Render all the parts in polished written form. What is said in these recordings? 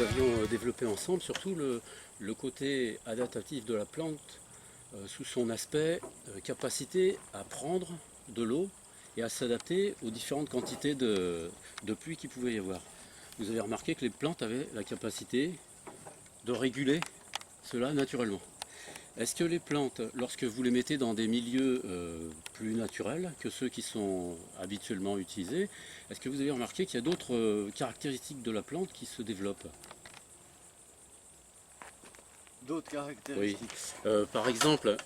avions développé ensemble surtout le côté adaptatif de la plante sous son aspect capacité à prendre de l'eau et à s'adapter aux différentes quantités de pluie qu'il pouvait y avoir. Vous avez remarqué que les plantes avaient la capacité de réguler cela naturellement. Est-ce que les plantes, lorsque vous les mettez dans des milieux plus naturels que ceux qui sont habituellement utilisés, est-ce que vous avez remarqué qu'il y a d'autres caractéristiques de la plante qui se développent? D'autres Oui. caractéristiques. Par exemple,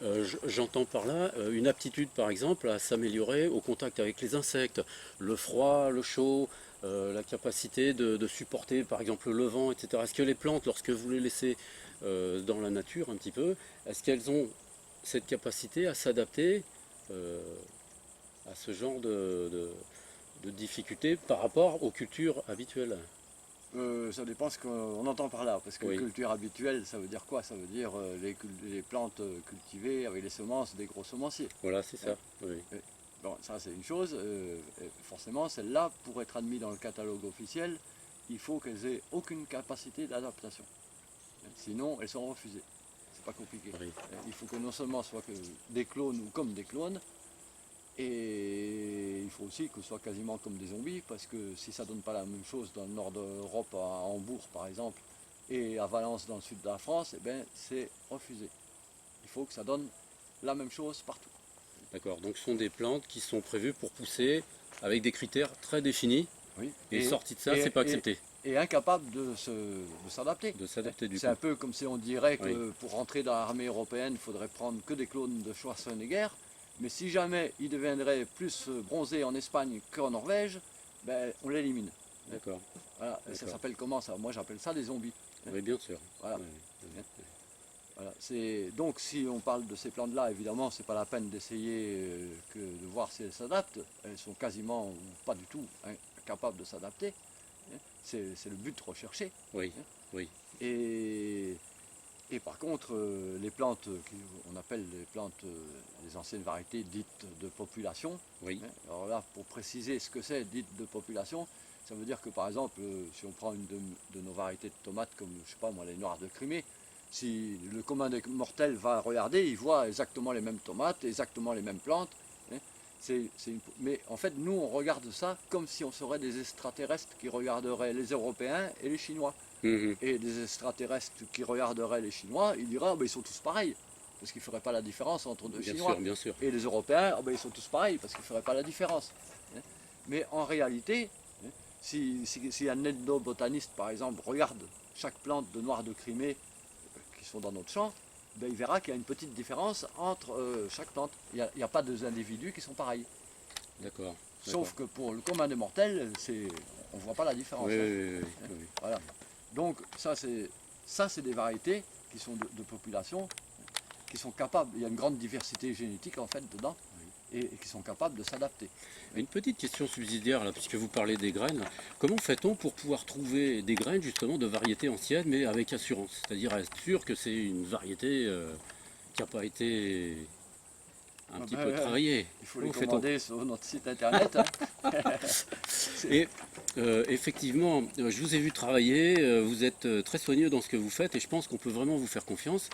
j'entends par là une aptitude par exemple à s'améliorer au contact avec les insectes, le froid, le chaud, la capacité de supporter par exemple le vent, etc. Est-ce que les plantes, lorsque vous les laissez dans la nature un petit peu, est-ce qu'elles ont cette capacité à s'adapter euh, à ce genre de difficultés par rapport aux cultures habituelles? Ça dépend ce qu'on entend par là, parce que Oui, culture habituelle, ça veut dire quoi? Ça veut dire les plantes cultivées avec les semences des gros semenciers. voilà, c'est ça. Oui. Bon, ça c'est une chose. Forcément, celles-là, pour être admises dans le catalogue officiel, il faut qu'elles aient aucune capacité d'adaptation. Sinon, elles sont refusées. C'est pas compliqué. Oui. Il faut que non seulement ce soit que des clones ou comme des clones, et il faut aussi que ce soit quasiment comme des zombies, parce que si ça ne donne pas la même chose dans le nord d'Europe, à Hambourg par exemple, et à Valence dans le sud de la France, eh ben, c'est refusé. Il faut que ça donne la même chose partout. D'accord, donc ce sont des plantes qui sont prévues pour pousser avec des critères très définis, Oui. et sorti de ça, c'est pas accepté Et incapable de s'adapter. de s'adapter du C'est coup. un peu comme si on dirait que Oui, pour rentrer dans l'armée européenne, il faudrait prendre que des clones de Schwarzenegger. Mais si jamais ils deviendraient plus bronzés en Espagne qu'en Norvège, ben, on l'élimine. d'accord. Voilà. Ça D'accord. s'appelle comment ça? Moi j'appelle ça des zombies. Oui, bien sûr. Voilà. Oui, oui, Voilà. Donc si on parle de ces plantes-là, évidemment, c'est pas la peine d'essayer de voir si elles s'adaptent. Elles sont quasiment ou pas du tout incapables de s'adapter. C'est le but recherché. oui, oui, Et, et par contre, les plantes qu'on appelle les plantes, les anciennes variétés dites de population, oui, alors là, pour préciser ce que c'est dites de population, ça veut dire que par exemple, si on prend une de nos variétés de tomates, comme je sais pas moi, les noires de Crimée, si le commun des mortels va regarder, il voit exactement les mêmes tomates, exactement les mêmes plantes. hein. Mais en fait, nous, on regarde ça comme si on serait des extraterrestres qui regarderaient les Européens et les Chinois. mhm, Et des extraterrestres qui regarderaient les Chinois, ils diraient ah, ben, ils sont tous pareils, parce qu'ils ne feraient pas la différence entre deux bien Chinois. sûr, bien sûr. Et les Européens, ah, ben, ils sont tous pareils, parce qu'ils ne feraient pas la différence. Mais en réalité, si un ethnobotaniste, par exemple, regarde chaque plante de noir de Crimée qui sont dans notre champ, ben, il verra qu'il y a une petite différence entre chaque plante. Il n'y a pas deux individus qui sont pareils. D'accord. Sauf que pour le commun des mortels, on ne voit pas la différence. Oui, hein. oui, oui, oui, oui. Voilà. Donc ça c'est des variétés qui sont de population, qui sont capables, il y a une grande diversité génétique en fait dedans, et qui sont capables de s'adapter. Une petite question subsidiaire, là, puisque vous parlez des graines. Comment fait-on pour pouvoir trouver des graines justement de variétés anciennes, mais avec assurance? C'est-à-dire être sûr que c'est une variété qui n'a pas été un Ah petit ben, peu travaillée. il faut les Comment fait-on? commander sur notre site internet. hein. Et effectivement, je vous ai vu travailler, vous êtes très soigneux dans ce que vous faites et je pense qu'on peut vraiment vous faire confiance.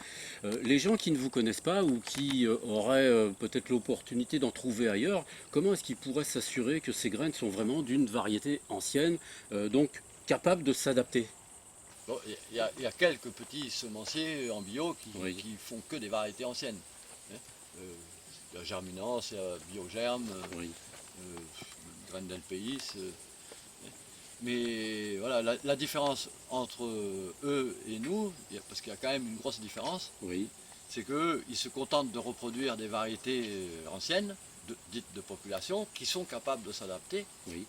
Les gens qui ne vous connaissent pas ou qui auraient peut-être l'opportunité d'en trouver ailleurs, comment est-ce qu'ils pourraient s'assurer que ces graines sont vraiment d'une variété ancienne, donc capable de s'adapter? Bon, il y a quelques petits semenciers en bio Oui. qui font que des variétés anciennes. hein. Il y a Germinance, il y a Biogerme, Oui, Graines d'Elpéis. Mais voilà, la différence entre eux et nous, parce qu'il y a quand même une grosse différence, oui, c'est qu'eux, ils se contentent de reproduire des variétés anciennes, dites de population, qui sont capables de s'adapter. oui,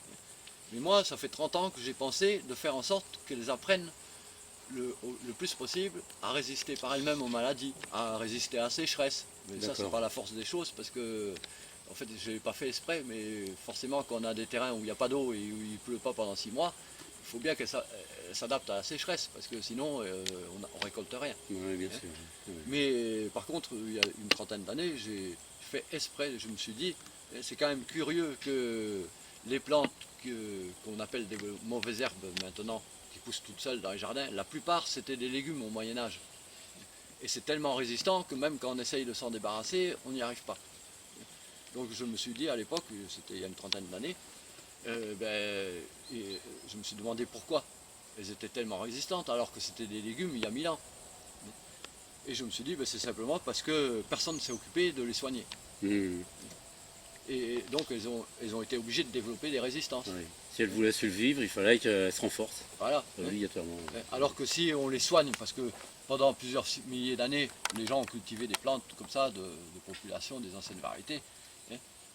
Mais moi, ça fait 30 ans que j'ai pensé de faire en sorte qu'elles apprennent le plus possible à résister par elles-mêmes aux maladies, à résister à la sécheresse. Mais ça, c'est d'accord. pas la force des choses, parce que, en fait, je l'ai pas fait exprès, mais forcément, quand on a des terrains où il n'y a pas d'eau et où il ne pleut pas pendant 6 mois, il faut bien qu'elles s'adaptent à la sécheresse, parce que sinon, on ne récolte rien. Oui, bien sûr. Oui, Mais par contre, il y a une trentaine d'années, j'ai fait exprès, je me suis dit, c'est quand même curieux que les plantes qu'on appelle des mauvaises herbes maintenant, qui poussent toutes seules dans les jardins, la plupart c'était des légumes au Moyen-Âge. Et c'est tellement résistant que même quand on essaye de s'en débarrasser, on n'y arrive pas. Donc je me suis dit à l'époque, c'était il y a une trentaine d'années, je me suis demandé pourquoi elles étaient tellement résistantes alors que c'était des légumes il y a 1000 ans. Et je me suis dit, c'est simplement parce que personne ne s'est occupé de les soigner. Mmh. Et donc elles ont été obligées de développer des résistances. Oui. Si elles voulaient survivre, il fallait qu'elles se renforcent, Voilà. obligatoirement. Alors que si on les soigne, parce que pendant plusieurs milliers d'années, les gens ont cultivé des plantes comme ça, de population, des anciennes variétés,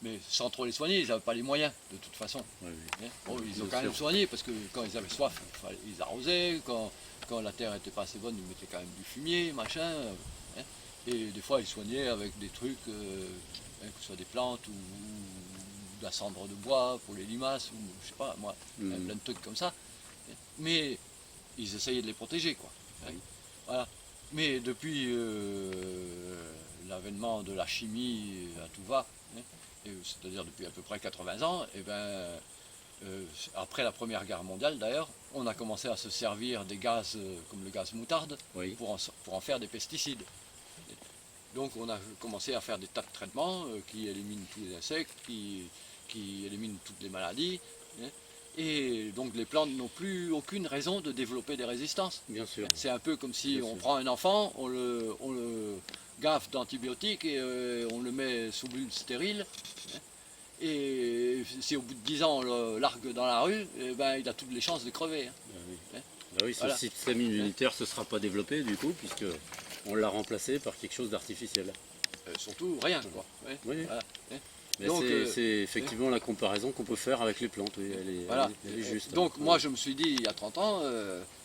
mais sans trop les soigner, ils n'avaient pas les moyens, de toute façon. Oui, oui. Bon, ils ont Bien quand même sûr. soigné, parce que quand ils avaient soif, ils arrosaient, quand la terre n'était pas assez bonne, ils mettaient quand même du fumier, machin. Et des fois, ils soignaient avec des trucs, que ce soit des plantes ou de la cendre de bois pour les limaces, ou je sais pas, moi, plein de trucs comme ça. Mais ils essayaient de les protéger, quoi. Oui. Voilà. Mais depuis l'avènement de la chimie à tout va, c'est-à-dire depuis à peu près 80 ans, après la Première Guerre mondiale d'ailleurs, on a commencé à se servir des gaz comme le gaz moutarde Oui. pour en faire des pesticides. Donc on a commencé à faire des tas de traitements qui éliminent tous les insectes, qui éliminent toutes les maladies. Et donc les plantes n'ont plus aucune raison de développer des résistances. Bien sûr. C'est un peu comme si Bien on sûr. prend un enfant, on le gaffe d'antibiotiques et on le met sous bulle stérile. Et si au bout de 10 ans on le largue dans la rue, il a toutes les chances de crever. Ah oui. Ah oui, ce Voilà. système immunitaire ne se sera pas développé du coup, puisque on l'a remplacé par quelque chose d'artificiel. Surtout rien, quoi. Oui. Voilà. Mais Donc, c'est effectivement la comparaison qu'on peut faire avec les plantes, oui, Voilà. elle est juste. Donc moi je me suis dit il y a 30 ans,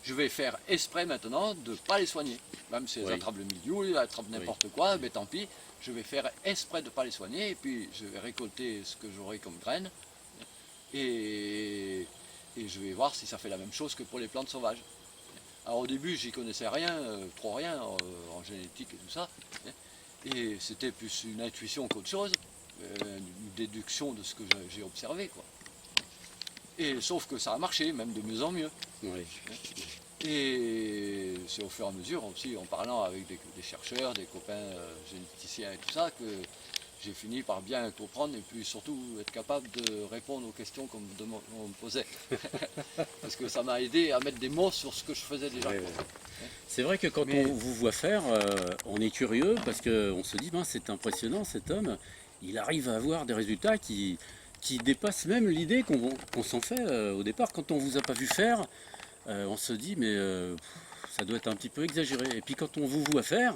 je vais faire exprès maintenant de ne pas les soigner. Même si elles Oui. attrapent le mildiou, elles attrapent n'importe quoi, mais tant pis, je vais faire exprès de ne pas les soigner et puis je vais récolter ce que j'aurai comme graines et je vais voir si ça fait la même chose que pour les plantes sauvages. Alors au début j'y connaissais rien, trop rien en génétique et tout ça, et c'était plus une intuition qu'autre chose, une déduction de ce que j'ai observé, quoi. Et sauf que ça a marché, même de mieux en mieux. Oui. Et c'est au fur et à mesure aussi, en parlant avec des chercheurs, des copains généticiens et tout ça, que j'ai fini par bien comprendre et puis surtout être capable de répondre aux questions qu'on me posait. Parce que ça m'a aidé à mettre des mots sur ce que je faisais déjà. Ouais, ouais. C'est vrai que quand Mais- on vous voit faire, on est curieux parce qu'on se dit, ben, c'est impressionnant cet homme, il arrive à avoir des résultats qui dépassent même l'idée qu'on s'en fait au départ. Quand on vous a pas vu faire, on se dit, mais ça doit être un petit peu exagéré. Et puis quand on vous voit faire,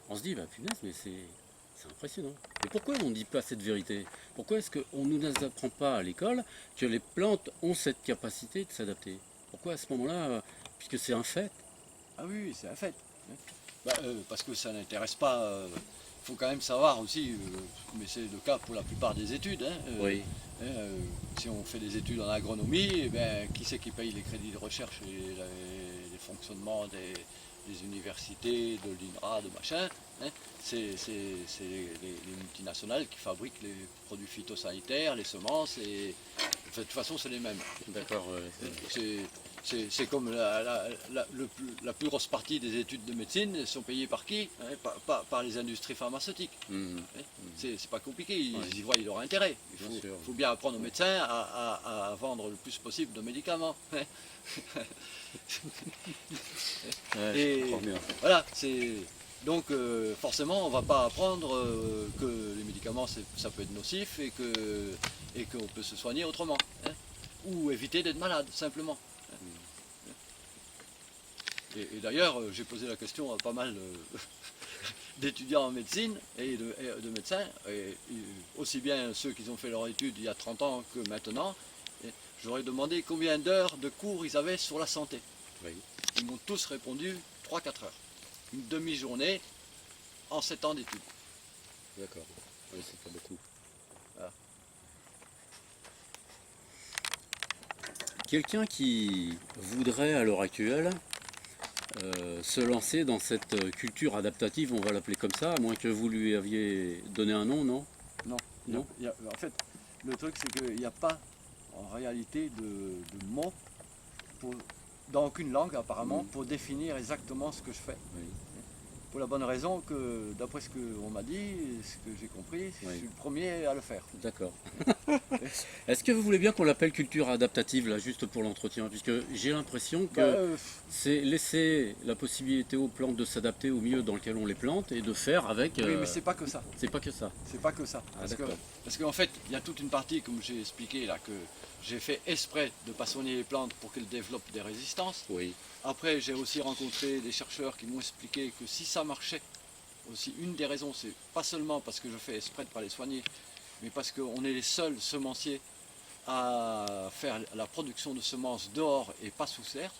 on se dit, bah punaise, mais c'est impressionnant. Mais pourquoi on ne dit pas cette vérité? Pourquoi est-ce qu'on ne nous apprend pas à l'école que les plantes ont cette capacité de s'adapter? Pourquoi à ce moment-là, puisque c'est un fait? Ah oui, c'est un fait. Parce que ça n'intéresse pas. Il faut quand même savoir aussi, mais c'est le cas pour la plupart des études. Oui. Si on fait des études en agronomie, qui c'est qui paye les crédits de recherche et les fonctionnements des universités, de l'INRA, de machin, c'est les multinationales qui fabriquent les produits phytosanitaires, les semences, et de toute façon c'est les mêmes. D'accord. C'est comme la plus grosse partie des études de médecine sont payées par qui? Par les industries pharmaceutiques. C'est pas compliqué, ils y voient leur intérêt. Il faut bien apprendre aux médecins à vendre le plus possible de médicaments. Je comprends bien. Voilà, donc forcément on ne va pas apprendre que les médicaments ça peut être nocif et qu'on peut se soigner autrement. Ou éviter d'être malade, simplement. Et d'ailleurs, j'ai posé la question à pas mal d'étudiants en médecine et de médecins, aussi bien ceux qui ont fait leur étude il y a 30 ans que maintenant. Je leur ai demandé combien d'heures de cours ils avaient sur la santé. Oui. Ils m'ont tous répondu 3-4 heures. Une demi-journée en 7 ans d'études. D'accord. Oui, c'est pas beaucoup. Voilà. Quelqu'un qui voudrait à l'heure actuelle se lancer dans cette culture adaptative, on va l'appeler comme ça, à moins que vous lui aviez donné un nom, non? Non. Non. En fait, le truc c'est qu'il n'y a pas en réalité de mots pour dans aucune langue apparemment pour définir exactement ce que je fais. Oui. Pour la bonne raison que, d'après ce qu'on m'a dit, et ce que j'ai compris, je suis le premier à le faire. D'accord. Est-ce que vous voulez bien qu'on l'appelle culture adaptative, là, juste pour l'entretien? Puisque j'ai l'impression que c'est laisser la possibilité aux plantes de s'adapter au milieu dans lequel on les plante et de faire avec... Oui, mais c'est pas que ça. C'est pas que ça. C'est pas que ça. Ah, Parce qu'en fait, il y a toute une partie, comme j'ai expliqué là, que j'ai fait exprès de pas soigner les plantes pour qu'elles développent des résistances. Oui. Après, j'ai aussi rencontré des chercheurs qui m'ont expliqué que si ça marchait, aussi une des raisons, c'est pas seulement parce que je fais exprès de ne pas les soigner, mais parce qu'on est les seuls semenciers à faire la production de semences dehors et pas sous serre.